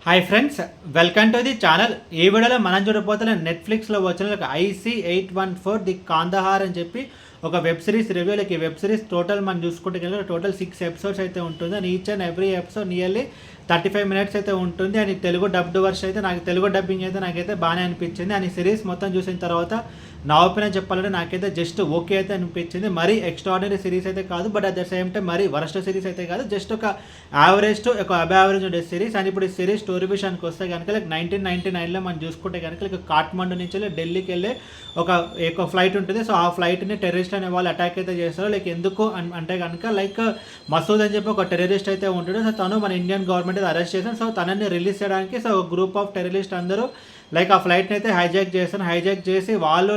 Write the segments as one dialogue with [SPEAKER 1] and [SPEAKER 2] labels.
[SPEAKER 1] Hi friends, welcome to the channel. ఈ వీడియోలో మనం చూడబోతున్న నెట్ఫ్లిక్స్లో వచ్చిన ఒక IC814 ది కాందహార్ అని చెప్పి ఒక వెబ్ సిరీస్ రివ్యూలకి. వెబ్ సిరీస్ టోటల్ మనం చూసుకుంటే కనుక టోటల్ 6 ఎపిసోడ్స్ అయితే ఉంటుంది. And each and every episode nearly 35 minutes అయితే ఉంటుంది. అండ్ తెలుగు డబ్డ్ వర్షన్ అయితే నాకు తెలుగు డబ్బింగ్ అయితే నాకైతే బాగానే అనిపించింది. అండ్ ఈ సిరీస్ మొత్తం చూసిన తర్వాత నా ఒపీనియన్ చెప్పాలంటే నాకైతే జస్ట్ ఓకే అయితే అనిపించింది. మరీ ఎక్స్ట్రాడినరీ సిరీస్ అయితే కాదు, but at the same time మరీ వరస్ట్ సిరీస్ అయితే కాదు. జస్ట్ ఒక యావరేజ్ టు ఒక అబ్ యావరేజ్ ఉండే సిరీస్. అండ్ ఇప్పుడు ఈ సిరీస్ స్టోరీ విషయానికి వస్తే కనుక 1999లో మనం చూసుకుంటే కనుక కాఠ్మండు నుంచి ఢిల్లీకి వెళ్ళే ఒక ఫ్లైట్ ఉంటుంది. సో ఆ ఫ్లైట్ని టెర్రరిస్ట్ అనే వాళ్ళు అటాక్ అయితే చేస్తారు. ఎందుకు అంటే కనుక మసూద్ అని చెప్పి ఒక టెర్రరిస్ట్ అయితే ఉంటాడు. సో తను మన ఇండియన్ గవర్నమెంట్ అరెస్ట్ చేశాను. సో తనని రిలీజ్ చేయడానికి సో గ్రూప్ ఆఫ్ టెర్రరిస్ట్ అందరూ ఆ ఫ్లైట్ని అయితే హైజాక్ చేసి వాళ్ళు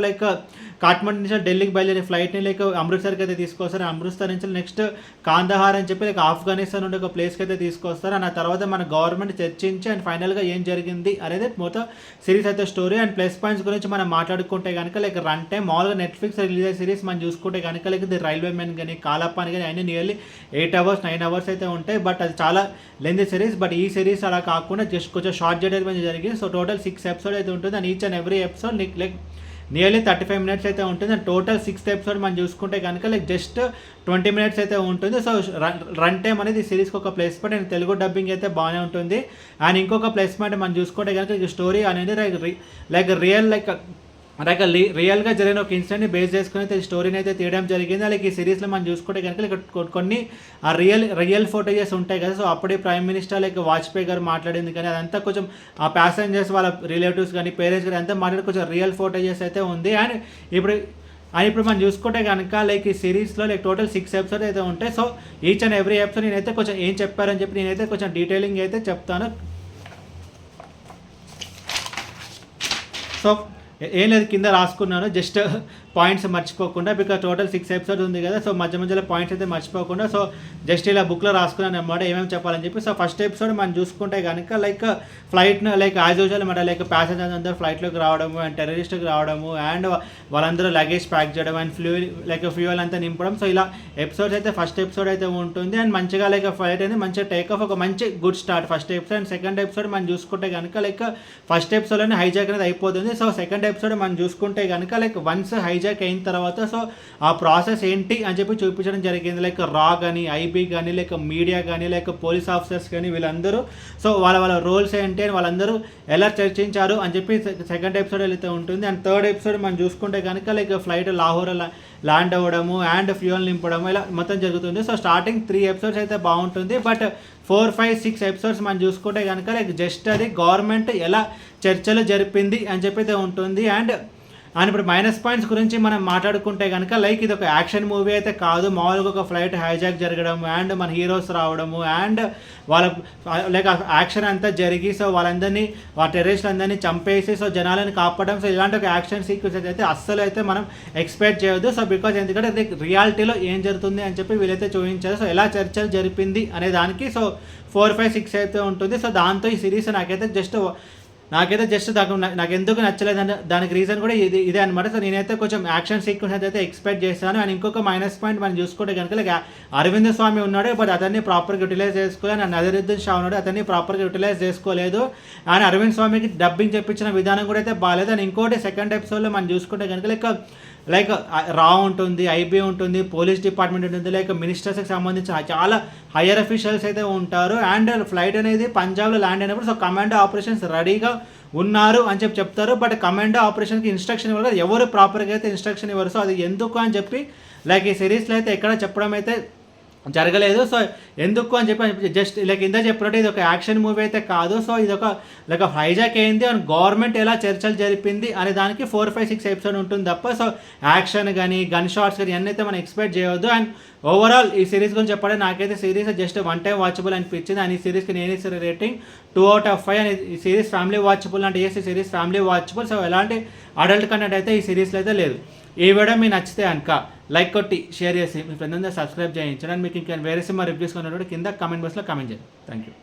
[SPEAKER 1] కాఠ్మండు నుంచి ఢిల్లీకి బయలుదేరి ఫ్లైట్ని అమృత్సర్కి అయితే తీసుకొస్తారు. అమృత్సర్ నుంచి నెక్స్ట్ కాందహార్ అని చెప్పి ఆఫ్ఘనిస్తాన్ నుండి ఒక ప్లేస్కి అయితే తీసుకొస్తారు. అండ్ ఆ తర్వాత మన గవర్నమెంట్ చర్చించి అండ్ ఫైనల్గా ఏం జరిగింది అనేది మొత్తం సిరీస్ అయితే స్టోరీ. అండ్ ప్లస్ పాయింట్స్ గురించి మనం మాట్లాడుకుంటే కనుక రన్ టైం మామూలుగా నెట్ఫ్లిక్స్ రిలీజ్ అయ్యే సిరీస్ మనం చూసుకుంటే కనుక ఇది రైల్వే మ్యాన్ కానీ కాలపాన్ కానీ అన్ని నియర్లీ 8 అవర్స్ 9 అవర్స్ అయితే ఉంటాయి. బట్ అది చాలా లెంతీ సిరీస్. బట్ ఈ సిరీస్ అలా కాకుండా జస్ట్ కొంచెం షార్ట్ చేయడం జరిగింది. సో టోటల్ 6 ఎపిసోడ్ అయితే ఉంటుంది. And each and every episode nearly 35 minutes అయితే ఉంటుంది. అండ్ టోటల్ 6th ఎపిసోడ్ మనం చూసుకుంటే కనుక జస్ట్ 20 మినిట్స్ అయితే ఉంటుంది. సో రన్ టైం అనేది ఈ సిరీస్కి ఒక plus point. And Telugu dubbing అయితే బాగానే ఉంటుంది. అండ్ ఇంకొక ప్లస్ పాయింట్ మనం చూసుకుంటే కనుక స్టోరీ అనేది రియల్గా జరిగిన ఒక ఇన్సిడెంట్ని బేస్ చేసుకుని అయితే స్టోరీని అయితే తీయడం జరిగింది. ఈ సిరీస్లో మనం చూసుకుంటే కనుక కొన్ని ఆ రియల్ ఫోటేజెస్ ఉంటాయి కదా. సో అప్పుడే ప్రైమ్ మినిస్టర్ వాజ్పేయి గారు మాట్లాడింది కానీ అదంతా కొంచెం ఆ ప్యాసింజర్స్ వాళ్ళ రిలేటివ్స్ కానీ పేరెంట్స్ కానీ అంతా మాట్లాడి కొంచెం రియల్ ఫోటేజెస్ అయితే ఉంది. అండ్ ఇప్పుడు మనం చూసుకుంటే కనుక ఈ సిరీస్లో టోటల్ 6 ఎపిసోడ్ అయితే ఉంటాయి. So each and every episode నేనైతే కొంచెం ఏం చెప్పారని చెప్పి నేనైతే కొంచెం డీటెయిలింగ్ అయితే చెప్తాను. సో ఏం లేదు, కింద రాసుకున్నాను జస్ట్ పాయింట్స్ మర్చిపోకుండా, బికాజ్ టోటల్ 6 ఎపిసోడ్ ఉంది కదా. సో మధ్యలో పాయింట్స్ అయితే మర్చిపోకుండా సో జస్ట్ ఇలా బుక్లో రాసుకున్నాను అనమాట ఏమేమి చెప్పాలని చెప్పి. సో ఫస్ట్ ఎపిసోడ్ మనం చూసుకుంటే కనుక ఫ్లైట్ను యాజ్ యూజువల్ అనమాట ప్యాసింజర్స్ అందరూ ఫ్లైట్లోకి రావడము అండ్ టెర్రరిస్ట్కి రావడము అండ్ వాళ్ళందరూ లగేజ్ ప్యాక్ చేయడం అండ్ ఫ్యూయల్ అంతా నింపడం. సో ఇలా ఎపిసోడ్స్ అయితే ఫస్ట్ ఎపిసోడ్ అయితే ఉంటుంది. అండ్ మంచిగా ఫ్లైట్ అనేది మంచిగా టేక్ ఆఫ్ ఒక మంచి good start first episode. And second episode మనం చూసుకుంటే కనుక ఫస్ట్ ఎపిసోడ్లోనే హైజాక్ అనేది అయిపోతుంది. సో సెకండ్ ఎపిసోడ్ మనం చూసుకుంటే కనుక వన్స్ హైజాక్ అయిన తర్వాత సో ఆ ప్రాసెస్ ఏంటి అని చెప్పి చూపించడం జరిగింది. రా కానీ ఐబీ కానీ మీడియా కానీ పోలీస్ ఆఫీసర్స్ కానీ వీళ్ళందరూ సో వాళ్ళ రోల్స్ ఏంటి అని వాళ్ళందరూ ఎలా చర్చించారు అని చెప్పి సెకండ్ ఎపిసోడ్ అయితే ఉంటుంది. అండ్ థర్డ్ ఎపిసోడ్ మనం చూసుకుంటే కనుక ఫ్లైట్ లాహోర్ ల్యాండ్ అవ్వడము అండ్ ఫ్యూయల్ నింపడము ఇలా మొత్తం జరుగుతుంది. సో స్టార్టింగ్ 3 ఎపిసోడ్స్ అయితే బాగుంటుంది. బట్ 4, 5, 6 ఎపిసోడ్స్ మనం చూసుకుంటే కనుక జస్ట్ అది గవర్నమెంట్ ఎలా చర్చలు జరిపింది అని చెప్పి అయితే ఉంటుంది. అండ్ ఇప్పుడు మైనస్ పాయింట్స్ గురించి మనం మాట్లాడుకుంటే కనుక ఇది ఒక యాక్షన్ మూవీ అయితే కాదు. మామూలుగా ఒక ఫ్లైట్ హైజాక్ జరగడం అండ్ మన హీరోస్ రావడము అండ్ వాళ్ళ యాక్షన్ అంతా జరిగి సో వాళ్ళందరినీ టెర్రరిస్టులు అందరినీ చంపేసి సో జనాలను కాపాడడం. సో ఇలాంటి ఒక యాక్షన్ సీక్వెన్స్ అయితే అస్సలు అయితే మనం ఎక్స్పెక్ట్ చేయొద్దు. సో బికాజ్ ఎందుకంటే రియాలిటీలో ఏం జరుగుతుంది అని చెప్పి వీళ్ళైతే చూపించారు. సో ఎలా చర్చలు జరిపింది అనే దానికి సో 4, 5, 6 అయితే ఉంటుంది. సో దాంతో ఈ సిరీస్ నాకైతే జస్ట్ నాకు ఎందుకు నచ్చలేదంటే దానికి రీజన్ కూడా ఇదే అనమాట. సో నేనైతే కొంచెం యాక్షన్ సీక్వెన్స్ అయితే ఎక్స్పెక్ట్ చేస్తాను. అండ్ ఇంకొక మైనస్ పాయింట్ మనం చూసుకుంటే కనుక అరవింద్ స్వామి ఉన్నాడు, బట్ అతన్ని ప్రాపర్గా యూటిలైజ్ చేసుకోలేదు. అండ్ నజరుద్దీన్ షా ఉన్నాడు, అతన్ని ప్రాపర్గా యూటిలైజ్ చేసుకోలేదు. అండ్ అరవింద్ స్వామికి డబ్బింగ్ చెప్పించిన విధానం కూడా అయితే బాగాలేదు. అండ్ ఇంకోటి సెకండ్ ఎపిసోడ్లో మనం చూసుకుంటే కనుక రా ఉంటుంది, ఐబీ ఉంటుంది, పోలీస్ డిపార్ట్మెంట్ ఉంటుంది, మినిస్టర్స్కి సంబంధించిన చాలా హయ్యర్ అఫీషియల్స్ అయితే ఉంటారు. అండ్ ఫ్లైట్ అనేది పంజాబ్లో ల్యాండ్ అయినప్పుడు సో కమాండో ఆపరేషన్స్ రెడీగా ఉన్నారు అని చెప్తారు. బట్ కమాండో ఆపరేషన్కి ఇన్స్ట్రక్షన్ ఇవ్వరు, ఎవరు ప్రాపర్గా అయితే ఇన్స్ట్రక్షన్ ఇవ్వరు. సో అది ఎందుకు అని చెప్పి ఈ సిరీస్లో అయితే ఎక్కడ చెప్పడం అయితే జరగలేదు. సో ఎందుకు అని చెప్పి జస్ట్ కింద చెప్పినట్టు ఇది ఒక యాక్షన్ మూవీ అయితే కాదు. సో ఇది ఒక హైజాక్ అయింది అండ్ గవర్నమెంట్ ఎలా చర్చలు జరిపింది అనే దానికి 4, 5, 6 ఎపిసోడ్ ఉంటుంది తప్ప సో యాక్షన్ కానీ గన్ షాట్స్ కానీ అన్నీ అయితే మనం ఎక్స్పెక్ట్ చేయవద్దు. అండ్ ఓవరాల్ ఈ సిరీస్ గురించి చెప్పడం నాకైతే సిరీస్ జస్ట్ 1 టైం వాచబుల్ అనిపించింది. అండ్ ఈ సిరీస్కి నేను ఇచ్చే రేటింగ్ 2/5. అండ్ ఈ సిరీస్ ఫ్యామిలీ వాచబుల్ అంటే ఈ సిరీస్ ఫ్యామిలీ వాచబుల్. సో ఎలాంటి అడల్ట్ కంటెంట్ అయితే ఈ సిరీస్లో అయితే లేదు. ఈ వీడియో మీకు నచ్చితే కనుక లైక్ కొట్టి షేర్ చేసి మీ ఫ్రెండ్ అందరూ సబ్స్క్రైబ్ చేయించండి. అండ్ మీకు ఇంకా వేరే సినిమా రివ్యూస్ కొన్నప్పుడు కింద కామెంట్ బాక్స్లో కామెంట్ చేయండి. Thank you.